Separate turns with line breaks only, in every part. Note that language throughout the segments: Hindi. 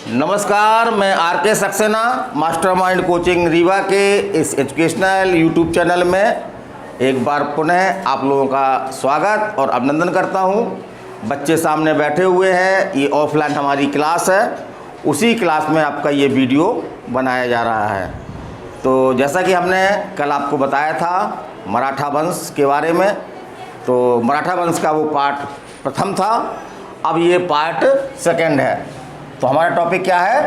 नमस्कार, मैं आर के सक्सेना मास्टरमाइंड कोचिंग रीवा के इस एजुकेशनल यूट्यूब चैनल में एक बार पुनः आप लोगों का स्वागत और अभिनंदन करता हूं। बच्चे सामने बैठे हुए हैं, ये ऑफलाइन हमारी क्लास है, उसी क्लास में आपका ये वीडियो बनाया जा रहा है। तो जैसा कि हमने कल आपको बताया था मराठा वंश के बारे में, तो मराठा वंश का वो पार्ट प्रथम था, अब ये पार्ट सेकंड है। तो हमारा टॉपिक क्या है?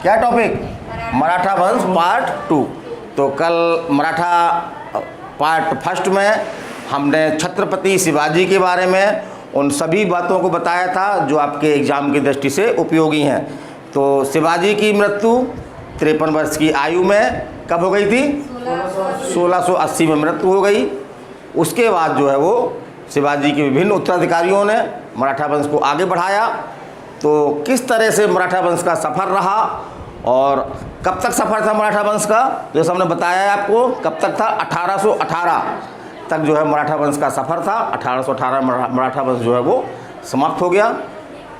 क्या टॉपिक? मराठा वंश पार्ट 2। तो कल मराठा पार्ट फर्स्ट में हमने छत्रपति शिवाजी के बारे में उन सभी बातों को बताया था जो आपके एग्ज़ाम की दृष्टि से उपयोगी हैं। तो शिवाजी की मृत्यु 53 वर्ष की आयु में कब हो गई थी? 1680 में मृत्यु हो गई। उसके बाद जो है वो शिवाजी के विभिन्न उत्तराधिकारियों ने मराठा वंश को आगे बढ़ाया। तो किस तरह से मराठा वंश का सफ़र रहा और कब तक सफ़र था मराठा वंश का, जैसे हमने बताया है आपको, कब तक था? 1818 तक जो है मराठा वंश का सफ़र था। 1818 मराठा वंश जो है वो समाप्त हो गया।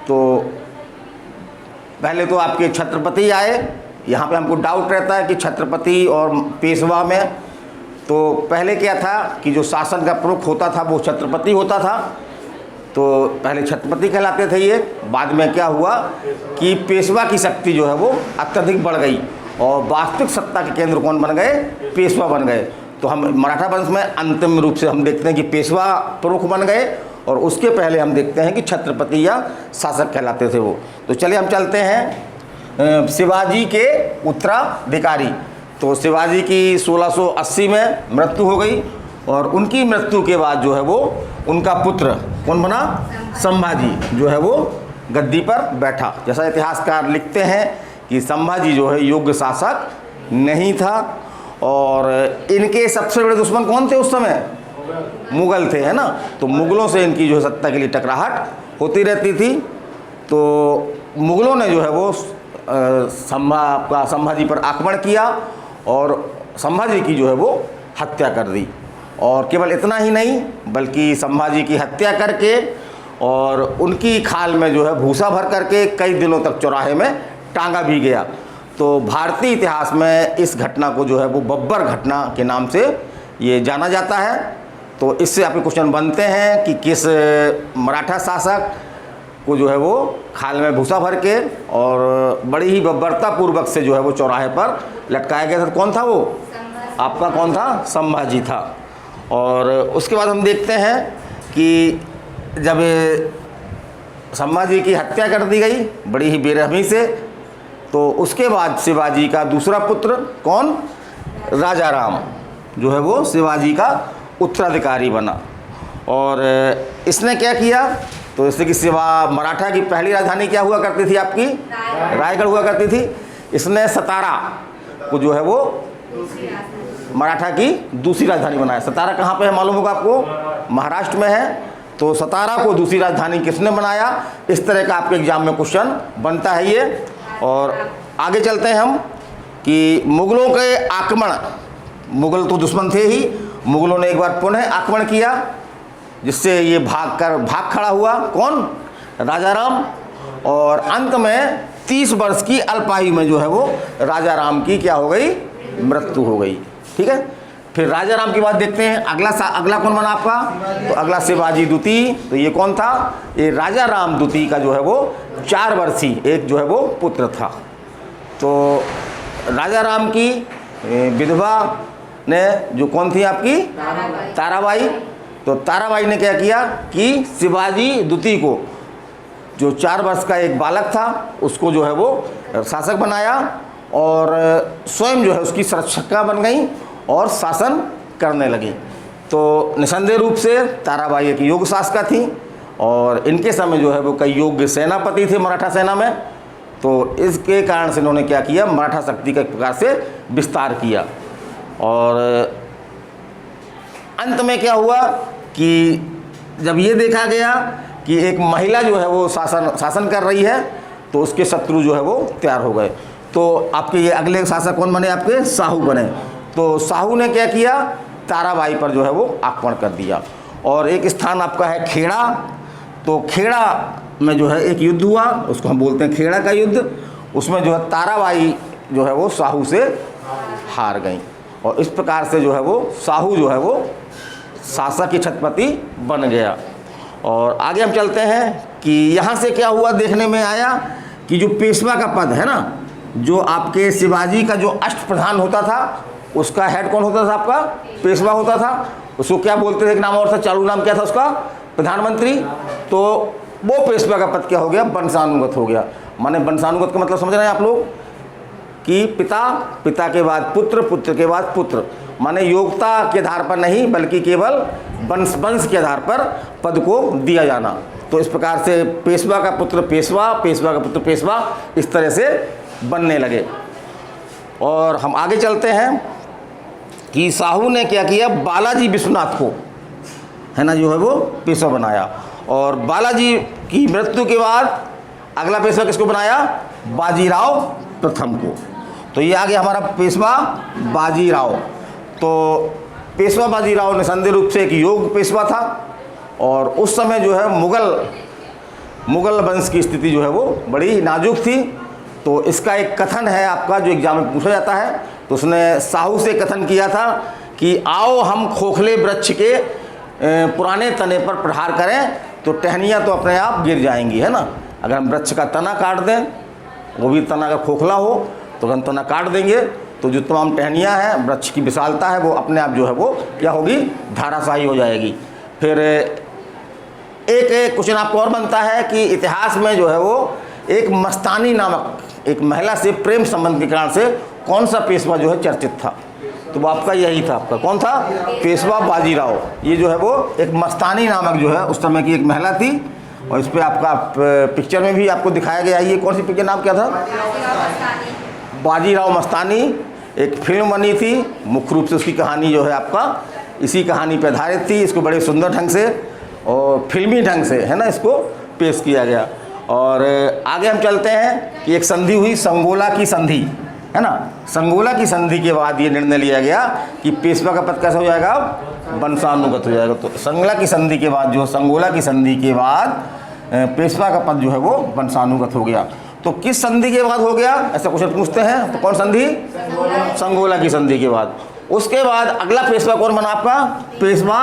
तो पहले तो आपके छत्रपति आए। यहाँ पे हमको डाउट रहता है कि छत्रपति और पेशवा में, तो पहले क्या था कि जो शासन का प्रमुख होता था वो छत्रपति होता था, तो पहले छत्रपति कहलाते थे ये। बाद में क्या हुआ कि पेशवा की शक्ति जो है वो अत्यधिक बढ़ गई और वास्तविक सत्ता के केंद्र कौन बन गए? पेशवा बन गए। तो हम मराठा वंश में अंतिम रूप से हम देखते हैं कि पेशवा प्रमुख बन गए और उसके पहले हम देखते हैं कि छत्रपति या शासक कहलाते थे वो। तो चलिए हम चलते हैं शिवाजी के उत्तराधिकारी। तो शिवाजी की 1680 में मृत्यु हो गई और उनकी मृत्यु के बाद जो है वो उनका पुत्र कौन बना? संभाजी जो है वो गद्दी पर बैठा। जैसा इतिहासकार लिखते हैं कि संभाजी जो है योग्य शासक नहीं था और इनके सबसे बड़े दुश्मन कौन थे उस समय? मुगल थे, है ना। तो मुगलों से इनकी जो है सत्ता के लिए टकराहट होती रहती थी। तो मुगलों ने जो है वो संभाजी पर आक्रमण किया और संभाजी की जो है वो हत्या कर दी। और केवल इतना ही नहीं बल्कि संभाजी की हत्या करके और उनकी खाल में जो है भूसा भर करके कई दिनों तक चौराहे में टांगा भी गया। तो भारतीय इतिहास में इस घटना को जो है वो बब्बर घटना के नाम से ये जाना जाता है। तो इससे आपके क्वेश्चन बनते हैं कि किस मराठा शासक को जो है वो खाल में भूसा भर के और बड़ी ही बब्बरतापूर्वक से जो है वो चौराहे पर लटकाया गया था। कौन था वो? आपका कौन था? संभाजी था। और उसके बाद हम देखते हैं कि जब संभाजी की हत्या कर दी गई बड़ी ही बेरहमी से, तो उसके बाद शिवाजी का दूसरा पुत्र कौन? राजा राम जो है वो शिवाजी का उत्तराधिकारी बना। और इसने क्या किया? तो इससे कि मराठा की पहली राजधानी क्या हुआ करती थी आपकी? रायगढ़ हुआ करती थी। इसने सतारा को जो है वो मराठा की दूसरी राजधानी बनाया। सतारा कहाँ पे है मालूम होगा आपको? महाराष्ट्र में है। तो सतारा को दूसरी राजधानी किसने बनाया? इस तरह का आपके एग्जाम में क्वेश्चन बनता है ये। और आगे चलते हैं हम कि मुगलों के आक्रमण, मुगल तो दुश्मन थे ही, मुगलों ने एक बार पुनः आक्रमण किया जिससे ये भाग खड़ा हुआ। कौन? राजा राम। और अंत में 30 वर्ष की अल्पायु में जो है वो राजा राम की क्या हो गई? मृत्यु हो गई। ठीक है। फिर राजा राम की बात देखते हैं। अगला कौन बना आपका? तो अगला शिवाजी द्वितीय। तो ये कौन था? ये राजा राम द्वितीय का जो है वो 4 वर्षीय एक जो है वो पुत्र था। तो राजा राम की विधवा ने जो कौन थी आपकी? ताराबाई। तो ताराबाई ने क्या किया कि शिवाजी द्वितीय को, जो 4 वर्ष का एक बालक था, उसको जो है वो शासक बनाया और स्वयं जो है उसकी संरक्षिका बन गई और शासन करने लगी। तो निसंदेह रूप से ताराबाई एक योग्य शासका थी और इनके समय जो है वो कई योग्य सेनापति थे मराठा सेना में। तो इसके कारण से इन्होंने क्या किया? मराठा शक्ति का एक प्रकार से विस्तार किया। और अंत में क्या हुआ कि जब ये देखा गया कि एक महिला जो है वो शासन कर रही है, तो उसके शत्रु जो है वो तैयार हो गए। तो आपके ये अगले शासक कौन बने? आपके साहू बने। तो साहू ने क्या किया? ताराबाई पर जो है वो आक्रमण कर दिया। और एक स्थान आपका है खेड़ा। तो खेड़ा में जो है एक युद्ध हुआ, उसको हम बोलते हैं खेड़ा का युद्ध। उसमें जो है ताराबाई जो है वो साहू से हार गई, और इस प्रकार से जो है वो साहू जो है वो शासक की छत्रपति बन गया। और आगे हम चलते हैं कि यहाँ से क्या हुआ, देखने में आया कि जो पेशवा का पद है ना, जो आपके शिवाजी का जो अष्ट प्रधान होता था, उसका हेड कौन होता था, आपका पेशवा होता था। उसको क्या बोलते थे, एक नाम और था, चालू नाम क्या था उसका, प्रधानमंत्री। तो वो पेशवा का पद क्या हो गया, वंशानुगत हो गया। माने वंशानुगत का मतलब समझ रहे हैं आप लोग कि पिता, पिता के बाद पुत्र, पुत्र के बाद पुत्र, माने योग्यता के आधार पर नहीं बल्कि केवल वंश के आधार पर पद को दिया जाना। तो इस प्रकार से पेशवा का पुत्र पेशवा, पेशवा का पुत्र पेशवा, इस तरह से बनने लगे। और हम आगे चलते हैं कि साहू ने क्या किया, बालाजी विश्वनाथ को है ना जो है वो पेशवा बनाया। और बालाजी की मृत्यु के बाद अगला पेशवा किसको बनाया, बाजीराव प्रथम को। तो ये आ गया हमारा पेशवा बाजीराव। तो पेशवा बाजीराव निसंदेह रूप से एक योग्य पेशवा था, और उस समय जो है मुगल वंश की स्थिति जो है वो बड़ी नाजुक थी। तो इसका एक कथन है आपका जो एग्जाम में पूछा जाता है। तो उसने साहू से कथन किया था कि आओ हम खोखले वृक्ष के पुराने तने पर प्रहार करें तो टहनियाँ तो अपने आप गिर जाएंगी, है ना। अगर हम वृक्ष का तना काट दें, वो भी तना का खोखला हो, तो हम तना काट देंगे तो जो तमाम टहनियाँ हैं, वृक्ष की विशालता है, वो अपने आप जो है वो क्या होगी, धाराशाही हो जाएगी। फिर एक क्वेश्चन आपको और बनता है कि इतिहास में जो है वो एक मस्तानी नामक एक महिला से प्रेम संबंध के कारण से कौन सा पेशवा जो है चर्चित था। तो वो आपका यही था, आपका कौन था, पेशवा बाजीराव। ये जो है वो एक मस्तानी नामक जो है उस समय की एक महिला थी, और इस पर आपका पिक्चर में भी आपको दिखाया गया है। ये कौन सी पिक्चर, नाम क्या था, बाजीराव मस्तानी। एक फिल्म बनी थी, मुख्य रूप से उसकी कहानी जो है आपका इसी कहानी पर आधारित थी। इसको बड़े सुंदर ढंग से और फिल्मी ढंग से है ना इसको पेश किया गया। और आगे हम चलते हैं कि एक संधि हुई, संगोला की संधि, है ना। संगोला की संधि के बाद ये निर्णय लिया गया कि पेशवा का पद कैसा हो जाएगा, वंशानुगत हो जाएगा। तो संगोला की संधि के बाद संगोला की संधि के बाद पेशवा का पद जो है वो वंशानुगत हो गया। तो किस संधि के बाद हो गया, ऐसा क्वेश्चन पूछते हैं। तो कौन संधि, संगोला की संधि के बाद। उसके बाद अगला पेशवा कौन बना आपका, पेशवा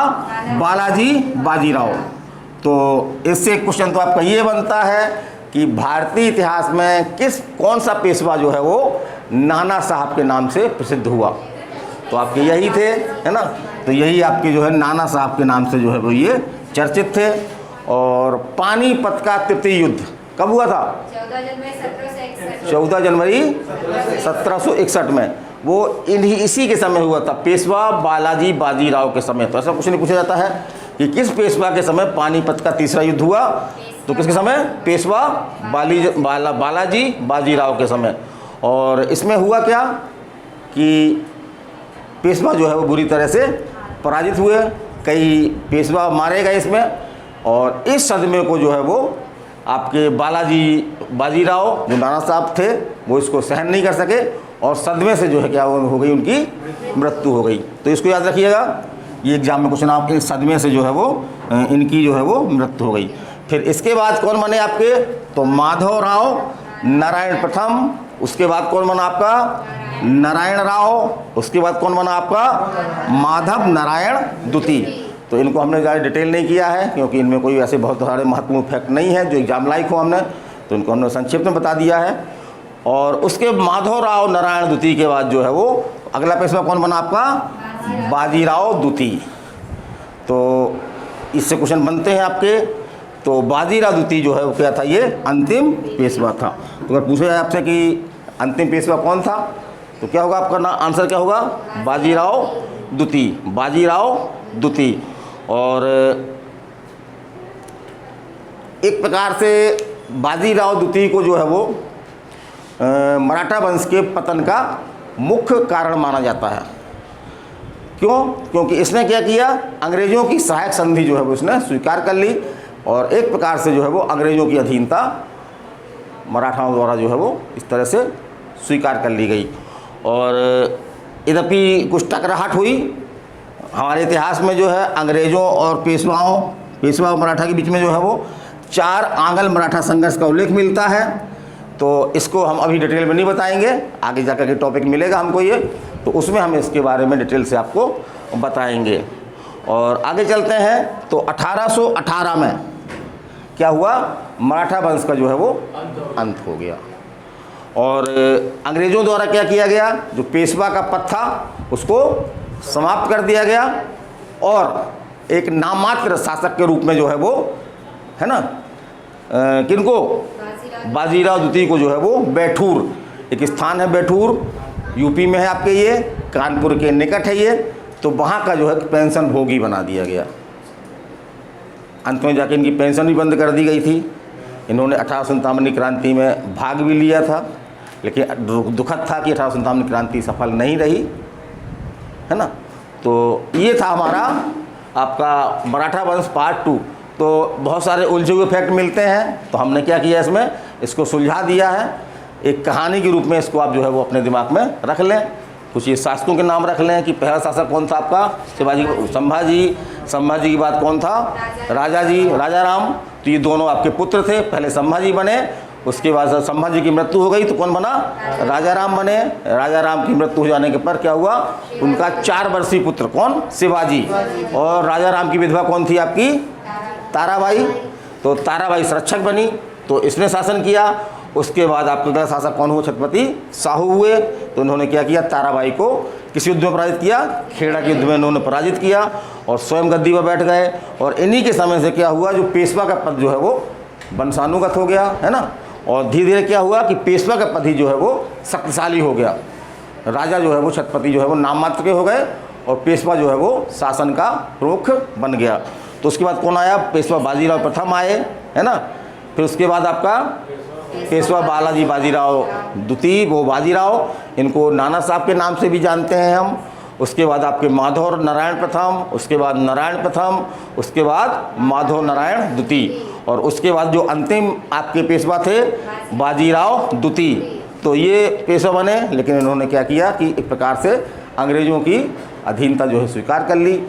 बालाजी बाजीराव। तो इससे क्वेश्चन तो आपका ये बनता है कि भारतीय इतिहास में कौन सा पेशवा जो है वो नाना साहब के नाम से प्रसिद्ध हुआ। तो आपके यही थे, है ना। तो यही आपके जो है नाना साहब के नाम से जो है वो ये चर्चित थे। और पानीपत का तृतीय युद्ध कब हुआ था, 14 जनवरी 1761 में। वो इसी के समय हुआ था, पेशवा बालाजी बाजीराव के समय। तो ऐसा कुछ नहीं पूछा जाता है कि किस पेशवा के समय पानीपत का तीसरा युद्ध हुआ। तो किसके समय, पेशवा बालाजी बाजीराव के समय। और इसमें हुआ क्या कि पेशवा जो है वो बुरी तरह से पराजित हुए, कई पेशवा मारे गए इसमें। और इस सदमे को जो है वो आपके बाजीराव जो नाना साहब थे वो इसको सहन नहीं कर सके, और सदमे से जो है क्या हो गई, उनकी मृत्यु हो गई। तो इसको याद रखिएगा, ये एग्जाम में क्वेश्चन आपके, सदमे से जो है वो इनकी जो है वो मृत्यु हो गई। फिर इसके बाद कौन बने आपके, तो माधवराव नारायण प्रथम। उसके बाद कौन बना आपका, नारायण राव। उसके बाद कौन बना आपका, माधव नारायण द्वितीय। तो इनको हमने ज़्यादा डिटेल नहीं किया है क्योंकि इनमें कोई ऐसे बहुत सारे महत्वपूर्ण फैक्ट नहीं है जो एग्जाम लायक हो हमने, तो इनको हमने संक्षिप्त में बता दिया है। और उसके माधवराव नारायण द्वितीय के बाद जो है वो अगला पेशवा कौन बना आपका, बाजीराव द्वितीय। तो इससे क्वेश्चन बनते हैं आपके। तो बाजीराव द्वितीय जो है वो क्या था, ये अंतिम पेशवा था। तो अगर पूछा जाए आपसे कि अंतिम पेशवा कौन था, तो क्या होगा आपका आंसर क्या होगा, बाजीराव द्वितीय, बाजीराव द्वितीय। और एक प्रकार से बाजीराव द्वितीय को जो है वो मराठा वंश के पतन का मुख्य कारण माना जाता है। क्यों, क्योंकि इसने क्या किया, अंग्रेज़ों की सहायक संधि जो है वो इसने स्वीकार कर ली, और एक प्रकार से जो है वो अंग्रेज़ों की अधीनता मराठाओं द्वारा जो है वो इस तरह से स्वीकार कर ली गई। और यद्यपि कुछ टकराहट हुई हमारे इतिहास में, जो है अंग्रेज़ों और पेशवा और मराठा के बीच में जो है वो 4 आंग्ल मराठा संघर्ष का उल्लेख मिलता है। तो इसको हम अभी डिटेल में नहीं बताएंगे, आगे जाकर के टॉपिक मिलेगा हमको ये, तो उसमें हम इसके बारे में डिटेल से आपको बताएंगे। और आगे चलते हैं तो 1818 में क्या हुआ, मराठा वंश का जो है वो अंत हो गया। और अंग्रेज़ों द्वारा क्या किया गया, जो पेशवा का पद था उसको समाप्त कर दिया गया और एक नाममात्र शासक के रूप में जो है वो, है ना, किनको, बाजीराव द्वितीय को जो है वो बैठूर, एक स्थान है बैठूर, यूपी में है आपके, ये कानपुर के निकट है ये, तो वहाँ का जो है पेंशन भोगी बना दिया गया। अंत में जाके इनकी पेंशन भी बंद कर दी गई थी। इन्होंने 1857 की क्रांति में भाग भी लिया था, लेकिन दुखद था कि 1857 की क्रांति सफल नहीं रही, है ना। तो ये था हमारा आपका मराठा वंश पार्ट 2। तो बहुत सारे उलझे हुए फैक्ट मिलते हैं, तो हमने क्या किया इसमें, इसको सुलझा दिया है, एक कहानी के रूप में इसको आप जो है वो अपने दिमाग में रख लें। कुछ ये शासकों के नाम रख लें कि पहला शासक कौन था आपका, शिवाजी, संभाजी के बाद कौन था, राजा राम। तो ये दोनों आपके पुत्र थे, पहले संभाजी बने, उसके बाद संभाजी की मृत्यु हो गई तो कौन बना, राजा राम बने। राजा राम की मृत्यु हो जाने के पर क्या हुआ, उनका 4 वर्षीय पुत्र कौन, शिवाजी। और राजा राम की विधवा कौन थी आपकी, ताराबाई। तो ताराबाई संरक्षक बनी, तो इसने शासन किया। उसके बाद आपका अगला शासक कौन हुआ, छत्रपति साहू हुए। तो उन्होंने क्या किया, ताराबाई को किस युद्ध में पराजित किया, खेड़ा के युद्ध में उन्होंने पराजित किया और स्वयं गद्दी पर बैठ गए। और इन्हीं के समय से क्या हुआ, जो पेशवा का पद जो है वो वंशानुगत हो गया, है ना। और धीरे धीरे क्या हुआ कि पेशवा का पद ही जो है वो शक्तिशाली हो गया। राजा जो है वो, छत्रपति जो है वो नाम मात्र के हो गए और पेशवा जो है वो शासन का प्रमुख बन गया। तो उसके बाद कौन आया, पेशवा बाजीराव प्रथम आए, है ना। फिर उसके बाद आपका पेशवा बालाजी बाजीराव द्वितीय, वो बाजीराव, इनको नाना साहब के नाम से भी जानते हैं हम। उसके बाद आपके माधव नारायण प्रथम, उसके बाद नारायण प्रथम, उसके बाद माधव नारायण द्वितीय, और उसके बाद जो अंतिम आपके पेशवा थे बाजीराव द्वितीय। तो ये पेशवा बने, लेकिन इन्होंने क्या किया कि एक प्रकार से अंग्रेज़ों की अधीनता जो है स्वीकार कर ली,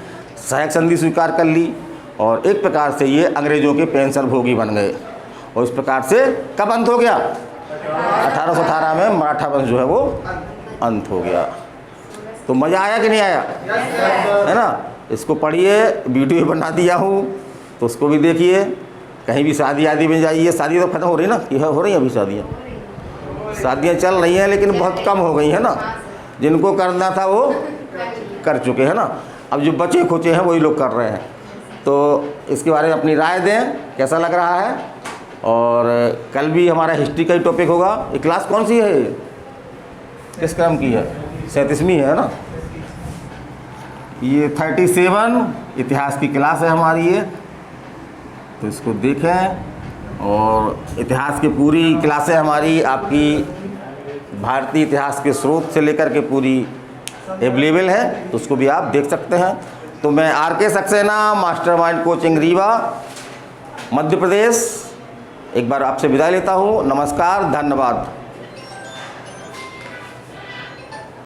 सहायक संधि स्वीकार कर ली, और एक प्रकार से ये अंग्रेज़ों के पेंशन भोगी बन गए। और इस प्रकार से कब अंत हो गया, 1818 में मराठा वंश जो है वो अंत हो गया। तो मज़ा आया कि नहीं आया, है ना। इसको पढ़िए, वीडियो बना दिया हूँ तो उसको भी देखिए। कहीं भी शादी आदि में जाइए, शादी तो ख़त्म हो रही ना, कि हो रही हैं अभी शादियाँ चल रही हैं, लेकिन बहुत कम हो गई है ना। जिनको करना था वो कर चुके हैं ना, अब जो बचे खुचे हैं वही लोग कर रहे हैं। तो इसके बारे में अपनी राय दें, कैसा लग रहा है। और कल भी हमारा हिस्ट्री का ही टॉपिक होगा। ये क्लास कौन सी है, किस क्रम की है, 37वीं है ना। ये 37 इतिहास की क्लास है हमारी ये, तो इसको देखें। और इतिहास की पूरी क्लासें हमारी आपकी भारतीय इतिहास के स्रोत से लेकर के पूरी अवेलेबल है, तो उसको भी आप देख सकते हैं। तो मैं RK Saxena, mastermind coaching Rewa, Madhya Pradesh, एक बार आपसे विदाई लेता हूँ। नमस्कार, धन्यवाद।